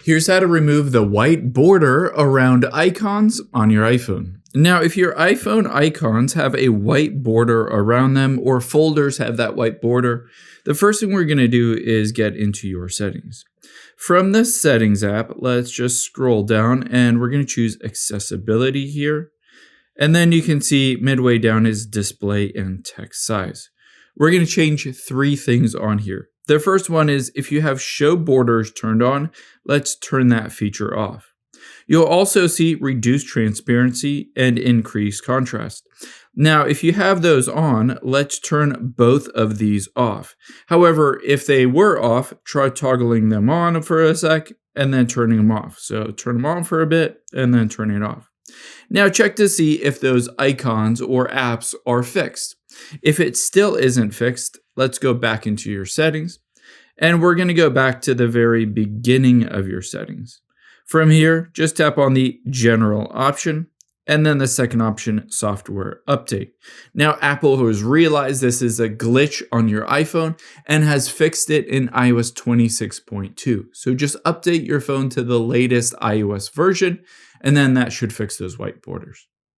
Here's how to remove the white border around icons on your iPhone. Now, if your iPhone icons have a white border around them or folders have that white border, the first thing we're going to do is get into your settings. From the settings app, let's just scroll down and we're going to choose accessibility here. And then you can see midway down is display and text size. We're going to change three things on here. The first one is if you have show borders turned on, let's turn that feature off. You'll also see reduce transparency and increase contrast. Now, if you have those on, let's turn both of these off. However, if they were off, try toggling them on for a sec and then turning them off. So turn them on for a bit and then turn it off. Now check to see if those icons or apps are fixed. If it still isn't fixed, let's go back into your settings. And we're going to go back to the very beginning of your settings. From here, just tap on the General option, and then the second option, Software Update. Now, Apple has realized this is a glitch on your iPhone and has fixed it in iOS 26.2. So just update your phone to the latest iOS version, and then that should fix those white borders.